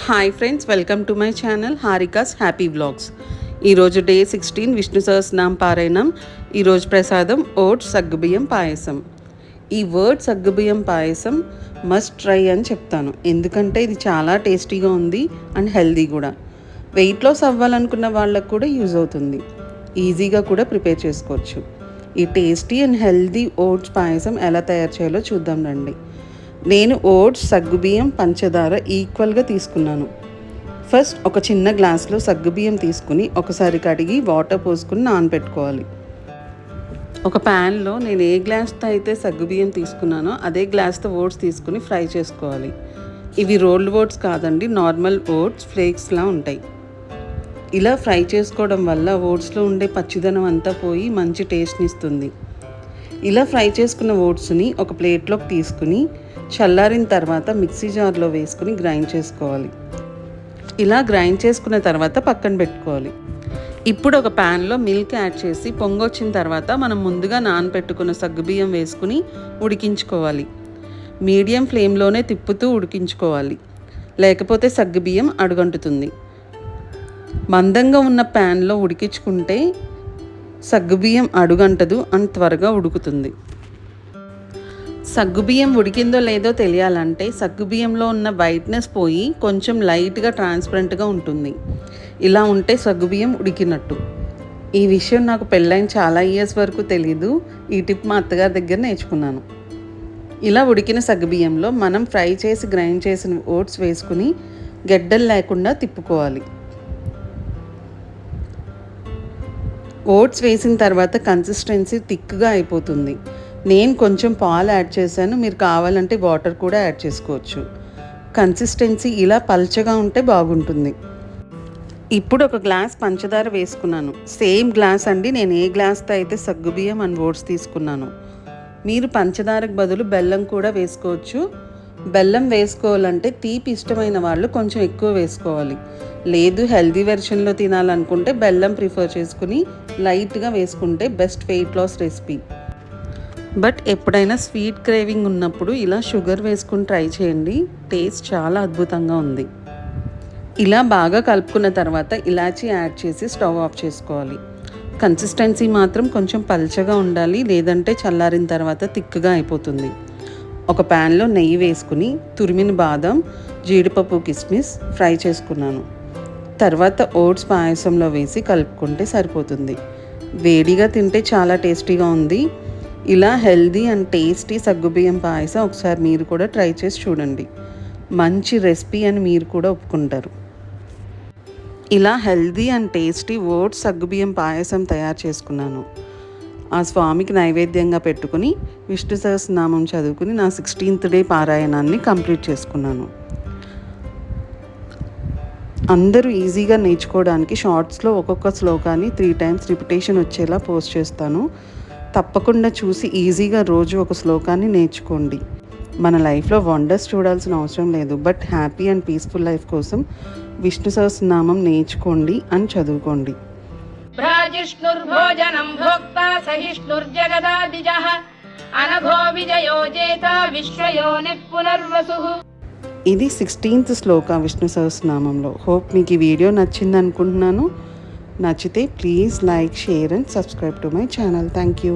Hi friends, welcome to my channel Harika's happy vlogs. ఈరోజు day 16 Vishnu Sahasranama పారాయణం. ఈరోజు ప్రసాదం ఓట్స్ సగ్గుబియ్యం పాయసం. ఈ వర్డ్ సగ్గుబియ్యం పాయసం మస్ట్ ట్రై అని చెప్తాను, ఎందుకంటే ఇది చాలా టేస్టీగా ఉంది అండ్ హెల్దీ కూడా. వెయిట్ లాస్ అవ్వాలనుకున్న వాళ్ళకు కూడా యూజ్ అవుతుంది. ఈజీగా కూడా ప్రిపేర్ చేసుకోవచ్చు. ఈ టేస్టీ అండ్ హెల్దీ ఓట్స్ పాయసం ఎలా తయారు చేయాలో చూద్దాం రండి. నేను ఓట్స్, సగ్గుబియ్యం, పంచదార ఈక్వల్గా తీసుకున్నాను. ఫస్ట్ ఒక చిన్న గ్లాస్లో సగ్గుబియ్యం తీసుకుని ఒకసారి కడిగి వాటర్ పోసుకుని నానబెట్టుకోవాలి. ఒక ప్యాన్లో నేను ఏ గ్లాస్తో అయితే సగ్గుబియ్యం తీసుకున్నానో అదే గ్లాస్తో ఓట్స్ తీసుకుని ఫ్రై చేసుకోవాలి. ఇవి రోల్డ్ ఓట్స్ కాదండి, నార్మల్ ఓట్స్ ఫ్లేక్స్లా ఉంటాయి. ఇలా ఫ్రై చేసుకోవడం వల్ల ఓట్స్లో ఉండే పచ్చిదనం అంతా పోయి మంచి టేస్ట్ని ఇస్తుంది. ఇలా ఫ్రై చేసుకున్న ఓట్స్ని ఒక ప్లేట్లోకి తీసుకుని చల్లారిన తర్వాత మిక్సీ జార్లో వేసుకుని గ్రైండ్ చేసుకోవాలి. ఇలా గ్రైండ్ చేసుకున్న తర్వాత పక్కన పెట్టుకోవాలి. ఇప్పుడు ఒక ప్యాన్లో మిల్క్ యాడ్ చేసి పొంగొచ్చిన తర్వాత మనం ముందుగా నానబెట్టుకున్న సగ్గుబియ్యం వేసుకుని ఉడికించుకోవాలి. మీడియం ఫ్లేమ్లోనే తిప్పుతూ ఉడికించుకోవాలి, లేకపోతే సగ్గుబియ్యం అడుగంటుతుంది. మందంగా ఉన్న ప్యాన్లో ఉడికించుకుంటే సగ్గుబియ్యం అడుగంటదు అండ్ త్వరగా ఉడుకుతుంది. సగ్గుబియ్యం ఉడికిందో లేదో తెలియాలంటే సగ్గుబియ్యంలో ఉన్న వైట్నెస్ పోయి కొంచెం లైట్గా ట్రాన్స్పరెంట్గా ఉంటుంది. ఇలా ఉంటే సగ్గుబియ్యం ఉడికినట్టు. ఈ విషయం నాకు పెళ్ళైన చాలా ఇయర్స్ వరకు తెలీదు. ఈ టిప్ మా అత్తగారి దగ్గర నేర్చుకున్నాను. ఇలా ఉడికిన సగ్గుబియ్యంలో మనం ఫ్రై చేసి గ్రైండ్ చేసిన ఓట్స్ వేసుకుని గెడ్డలు లేకుండా తిప్పుకోవాలి. ఓట్స్ వేసిన తర్వాత కన్సిస్టెన్సీ థిక్గా అయిపోతుంది. నేను కొంచెం పాలు యాడ్ చేశాను, మీరు కావాలంటే వాటర్ కూడా యాడ్ చేసుకోవచ్చు. కన్సిస్టెన్సీ ఇలా పల్చగా ఉంటే బాగుంటుంది. ఇప్పుడు ఒక గ్లాస్ పంచదార వేసుకున్నాను. సేమ్ గ్లాస్ అండి, నేను ఏ గ్లాస్తో అయితే సగ్గుబియ్యం అండ్ ఓట్స్ తీసుకున్నాను. మీరు పంచదారకు బదులు బెల్లం కూడా వేసుకోవచ్చు. బెల్లం వేసుకోవాలంటే తీపి ఇష్టమైన వాళ్ళు కొంచెం ఎక్కువ వేసుకోవాలి. లేదు హెల్దీ వెర్షన్లో తినాలనుకుంటే బెల్లం ప్రిఫర్ చేసుకుని లైట్గా వేసుకుంటే best weight loss recipe. But ఎప్పుడైనా స్వీట్ క్రేవింగ్ ఉన్నప్పుడు ఇలా షుగర్ వేసుకుని ట్రై చేయండి. టేస్ట్ చాలా అద్భుతంగా ఉంది. ఇలా బాగా కలుపుకున్న తర్వాత ఇలాచీ యాడ్ చేసి స్టవ్ ఆఫ్ చేసుకోవాలి. కన్సిస్టెన్సీ మాత్రం కొంచెం పల్చగా ఉండాలి, లేదంటే చల్లారిన తర్వాత థిక్గా అయిపోతుంది. ఒక ప్యాన్లో నెయ్యి వేసుకుని తురిమిన బాదం, జీడిపప్పు, కిస్మిస్ ఫ్రై చేసుకున్నాను. తర్వాత ఓట్స్ పాయసంలో వేసి కలుపుకుంటే సరిపోతుంది. వేడిగా తింటే చాలా టేస్టీగా ఉంది. ఇలా హెల్దీ అండ్ టేస్టీ సగ్గుబియ్యం పాయసం ఒకసారి మీరు కూడా ట్రై చేసి చూడండి. మంచి రెసిపీ అని మీరు కూడా ఒప్పుకుంటారు. ఇలా హెల్దీ అండ్ టేస్టీ ఓట్స్ సగ్గుబియ్యం పాయసం తయారు చేసుకున్నాను. ఆ స్వామికి నైవేద్యంగా పెట్టుకుని విష్ణు సహస్రనామం చదువుకుని నా 16th డే పారాయణాన్ని కంప్లీట్ చేసుకున్నాను. అందరూ ఈజీగా నేర్చుకోవడానికి షార్ట్స్లో ఒక్కొక్క శ్లోకాన్ని 3 times రిపిటేషన్ వచ్చేలా పోస్ట్ చేస్తాను. తప్పకుండా చూసి ఈజీగా రోజు ఒక శ్లోకాన్ని నేర్చుకోండి. మన లైఫ్లో వండర్స్ చూడాల్సిన అవసరం లేదు, but happy and peaceful life కోసం విష్ణు సహస్రనామం నేర్చుకోండి అని చదువుకోండి. ఇది 16th శ్లోక విష్ణు సహస్రనామంలో. హోప్ మీకు ఈ వీడియో నచ్చింది అనుకుంటున్నాను. నచ్చితే please like, share and subscribe to my channel. Thank you.